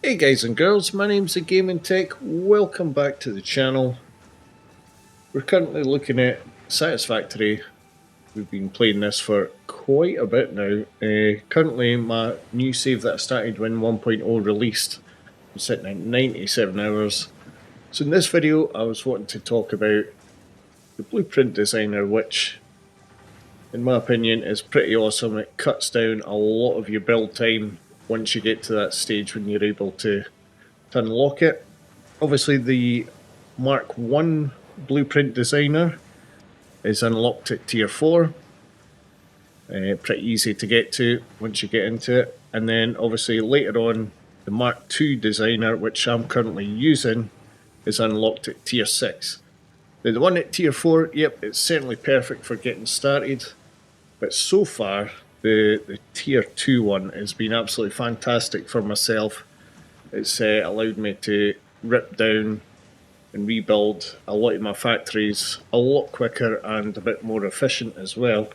Hey guys and girls, my name's THEGAMINGTECH. Welcome back to the channel. We're currently looking at Satisfactory. We've been playing this for quite a bit now. Currently my new save that I started when 1.0 released, I'm sitting at 97 hours. So in this video I was wanting to talk about the Blueprint Designer, which in my opinion is pretty awesome. It cuts down a lot of your build time once you get to that stage when you're able to unlock it. Obviously the Mark 1 Blueprint Designer is unlocked at tier 4. Pretty easy to get to once you get into it. And then obviously later on the Mark 2 Designer, which I'm currently using, is unlocked at tier 6. Now the one at tier 4, yep, it's certainly perfect for getting started. But so far the tier 2 one has been absolutely fantastic for myself. It's allowed me to rip down and rebuild a lot of my factories a lot quicker and a bit more efficient as well.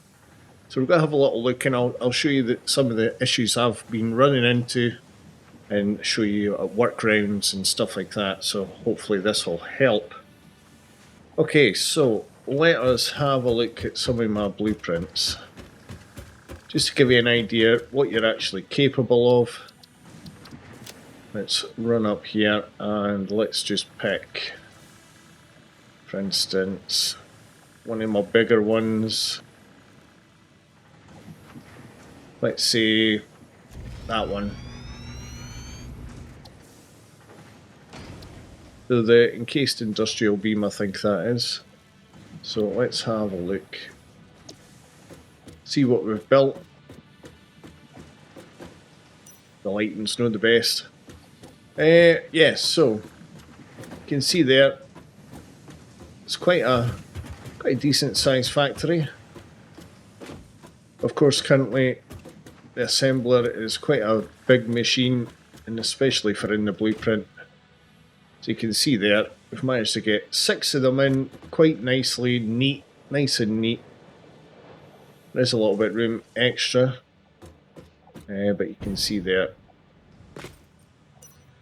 So we're going to have a little look, and I'll show you some of the issues I've been running into and show you workarounds and stuff like that. So hopefully this will help. Okay, so let us have a look at some of my blueprints, just to give you an idea what you're actually capable of. Let's run up here and let's just pick, for instance, one of my bigger ones. Let's say that one. So the encased industrial beam, I think that is. So let's have a look. See what we've built. The lighting's not the best. Yes, so you can see there it's quite a decent sized factory. Of course, currently the assembler is quite a big machine, and especially for in the blueprint. So you can see there we've managed to get 6 of them in quite nicely, nice and neat. There's a little bit room extra, but you can see there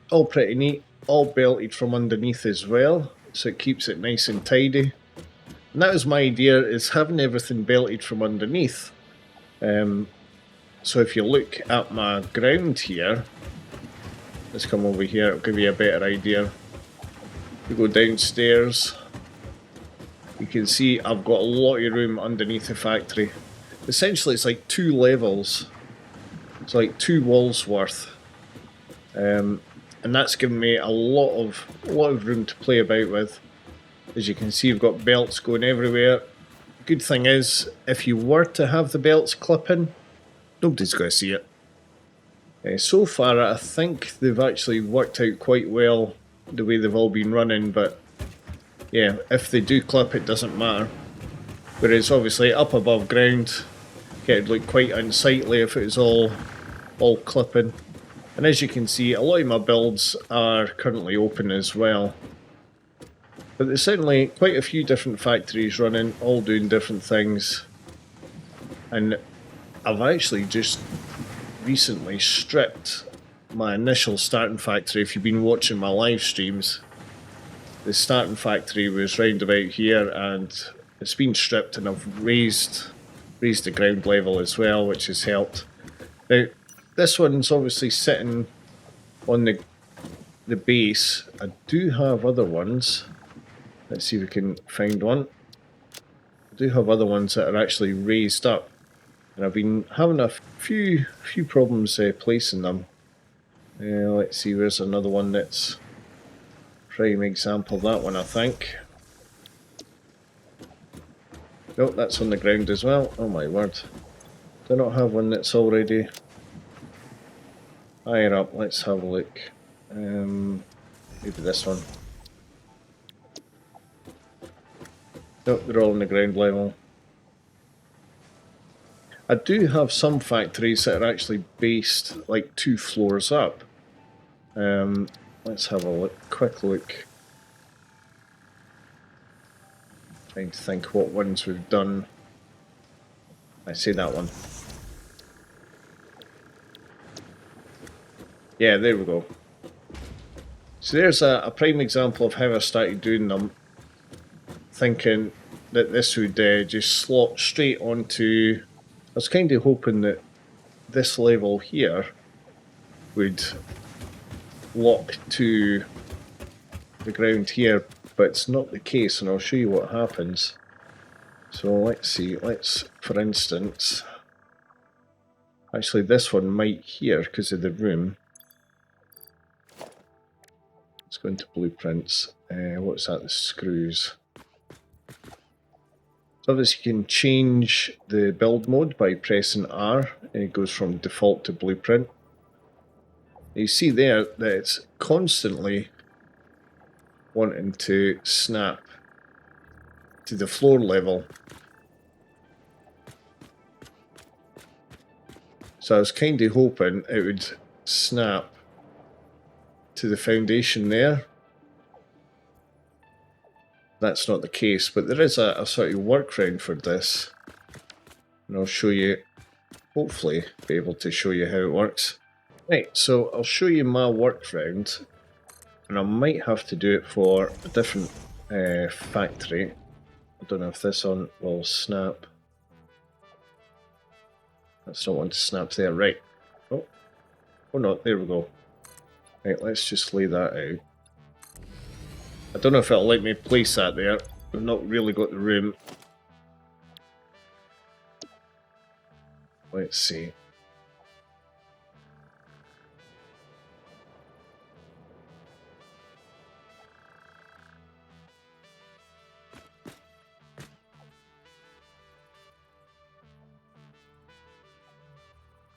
all pretty neat, all belted from underneath as well, so it keeps it nice and tidy. And that was my idea, is having everything belted from underneath. So if you look at my ground here, let's come over here, it'll give you a better idea. We go downstairs, you can see I've got a lot of room underneath the factory. Essentially it's like 2 levels, it's like 2 walls worth. And that's given me a lot of room to play about with. As you can see, you've got belts going everywhere. Good thing is, if you were to have the belts clipping, nobody's going to see it. So far, I think they've actually worked out quite well the way they've all been running, but yeah, if they do clip, it doesn't matter. Whereas obviously up above ground, it'd look quite unsightly if it was all clipping. And as you can see, a lot of my builds are currently open as well. But there's certainly quite a few different factories running, all doing different things. And I've actually just recently stripped my initial starting factory. If you've been watching my live streams, the starting factory was round about here, and it's been stripped, and I've raised the ground level as well, which has helped. Now, this one's obviously sitting on the base. I do have other ones. Let's see if we can find one. I do have other ones that are actually raised up, and I've been having a few problems placing them. Let's see, where's another one that's prime example. That one, I think. Nope, that's on the ground as well. Oh my word. Do I not have one that's already higher up? Let's have a look. Maybe this one. Nope, they're all on the ground level. I do have some factories that are actually based like 2 floors up. Let's have a quick look. Trying to think what ones we've done. I see that one. Yeah, there we go. So there's a prime example of how I started doing them, thinking that this would just slot straight onto. I was kind of hoping that this level here would lock to the ground here, but it's not the case, and I'll show you what happens. So let's see, for instance, actually this one might here because of the room. Let's go into blueprints. What's that? The screws. So obviously you can change the build mode by pressing R, and it goes from default to blueprint. You see there that it's constantly wanting to snap to the floor level. So I was kind of hoping it would snap to the foundation there. That's not the case, but there is a sort of workaround for this, and I'll show you, hopefully be able to show you how it works. Right, so I'll show you my workaround, and I might have to do it for a different factory. I don't know if this one will snap. That's not one to snap there, right. Oh no, there we go. Right, let's just lay that out. I don't know if it'll let me place that there. I've not really got the room. Let's see.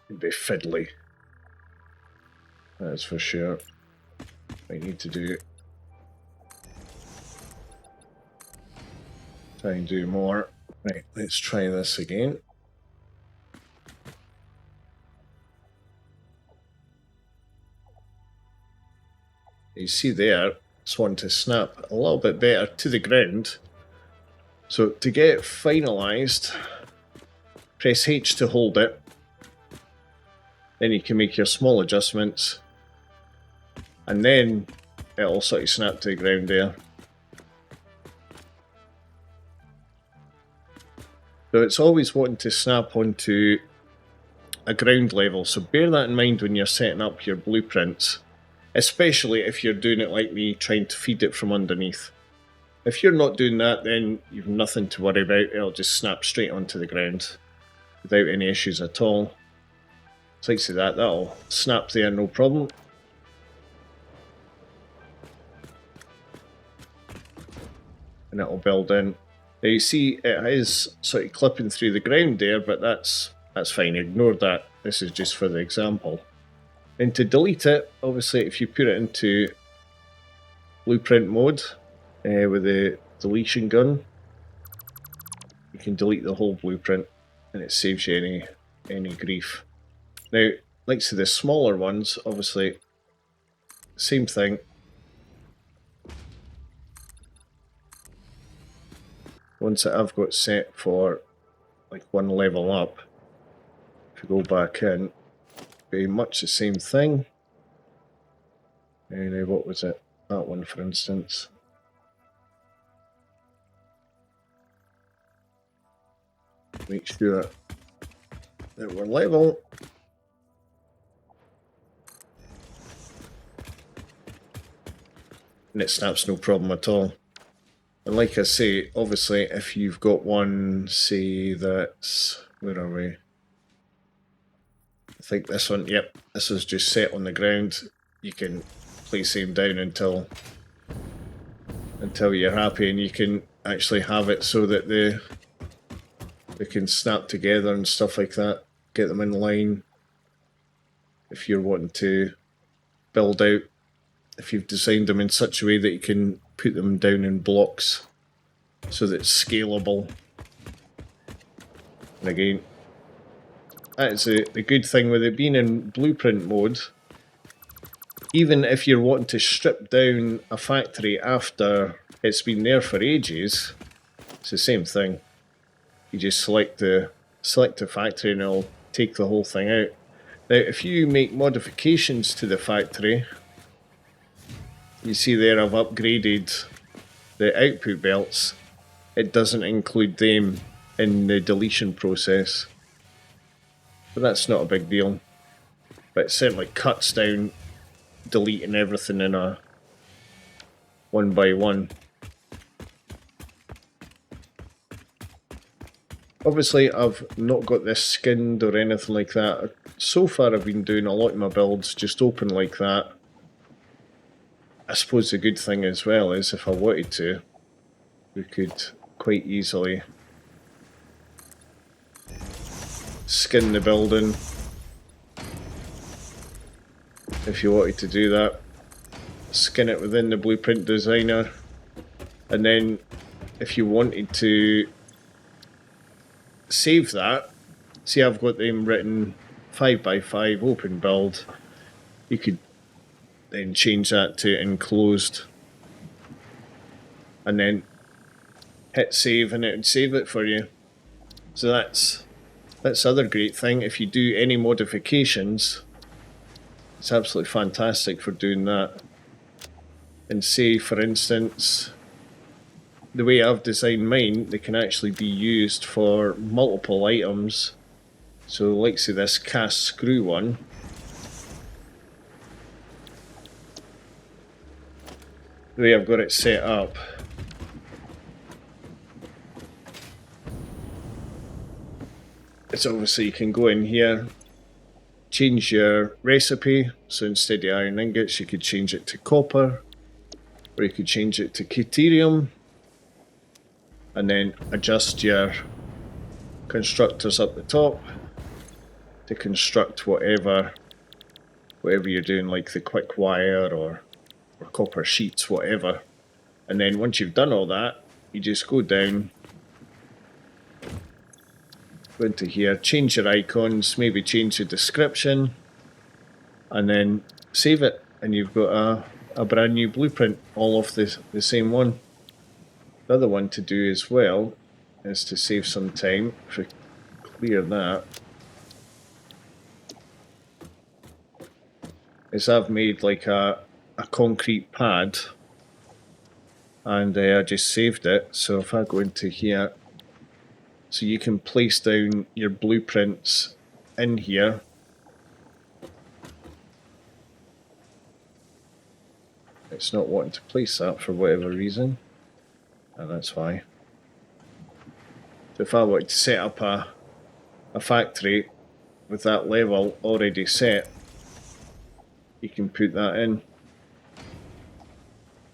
It'd be fiddly. That's for sure. I need to do. Try and do more. Right, let's try this again. You see there, it's one to snap a little bit better to the ground. So to get it finalised, press H to hold it. Then you can make your small adjustments. And then it'll sort of snap to the ground there. So it's always wanting to snap onto a ground level, so bear that in mind when you're setting up your blueprints, especially if you're doing it like me, trying to feed it from underneath. If you're not doing that, then you've nothing to worry about, it'll just snap straight onto the ground without any issues at all. So like I say that'll snap there, no problem. And it'll build in. Now you see it is sort of clipping through the ground there, but that's fine, ignore that. This is just for the example. And to delete it, obviously if you put it into blueprint mode with the deletion gun, you can delete the whole blueprint and it saves you any grief. Now, like to the smaller ones, obviously same thing. Ones that I've got set for like one level up, if you go back in, be much the same thing. And what was it? That one, for instance. Make sure that we're level. And it snaps no problem at all. And like I say, obviously if you've got one, say that's, where are we? I think this one, yep, this is just set on the ground. You can place him down until you're happy, and you can actually have it so that they can snap together and stuff like that. Get them in line if you're wanting to build out. If you've designed them in such a way that you can put them down in blocks so that it's scalable. And again, that is the good thing with it being in blueprint mode. Even if you're wanting to strip down a factory after it's been there for ages, it's the same thing. You just select the factory and it'll take the whole thing out. Now if you make modifications to the factory, You see there I've upgraded the output belts. It doesn't include them in the deletion process, but that's not a big deal. But it certainly cuts down deleting everything in a one by one. Obviously I've not got this skinned or anything like that. So far I've been doing a lot of my builds just open like that. I suppose the good thing as well is if I wanted to, we could quite easily skin the building if you wanted to do that. Skin it within the blueprint designer, and then if you wanted to save that, see I've got them written 5x5 open build, you could then change that to enclosed and then hit save and it would save it for you. So that's the other great thing. If you do any modifications, it's absolutely fantastic for doing that. And say for instance, the way I've designed mine, they can actually be used for multiple items. So like say this cast screw one, the way I've got it set up, it's obviously you can go in here, change your recipe, so instead of iron ingots you could change it to copper, or you could change it to deuterium, and then adjust your constructors up the top to construct whatever you're doing, like the quick wire or copper sheets, whatever. And then once you've done all that, you just go down, go into here, change your icons, maybe change the description, and then save it, and you've got a brand new blueprint, all off the same one. The other one to do as well is to save some time. If we clear that, is I've made like a concrete pad, and I just saved it. So if I go into here, so you can place down your blueprints in here. It's not wanting to place that for whatever reason, and that's why. So if I wanted to set up a factory with that level already set, you can put that in,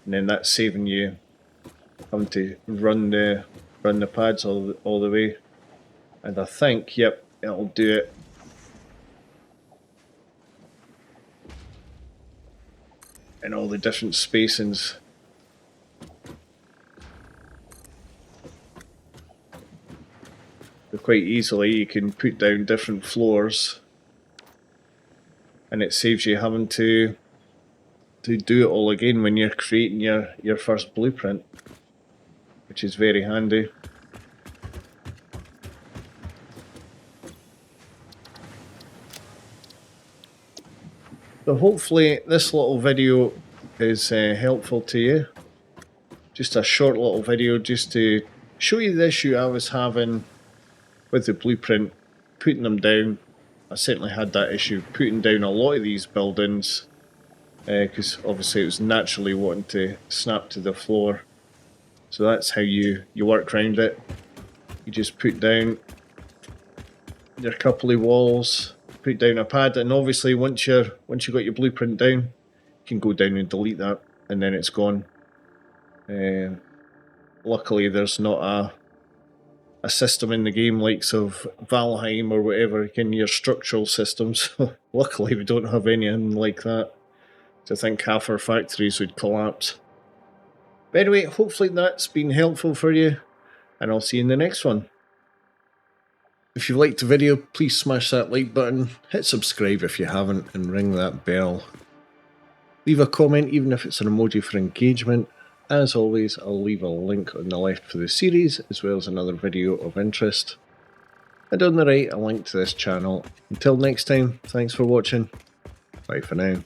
and then that's saving you having to run the pads all the way. And I think, yep, it'll do it. In all the different spacings. So quite easily you can put down different floors, and it saves you having to do it all again when you're creating your first blueprint, which is very handy. So hopefully this little video is helpful to you. Just a short little video just to show you the issue I was having with the blueprint, putting them down. I certainly had that issue putting down a lot of these buildings, because obviously it was naturally wanting to snap to the floor. So that's how you work around it. You just put down your couple of walls, put down a pad, and obviously once you got your blueprint down, you can go down and delete that, and then it's gone. Luckily there's not a system in the game likes of Valheim or whatever in your structural systems. Luckily we don't have anything like that. So I think half our factories would collapse. But anyway, hopefully that's been helpful for you, and I'll see you in the next one. If you liked the video, please smash that like button, hit subscribe if you haven't, and ring that bell. Leave a comment even if it's an emoji for engagement. As always, I'll leave a link on the left for the series, as well as another video of interest. And on the right, a link to this channel. Until next time, thanks for watching. Bye for now.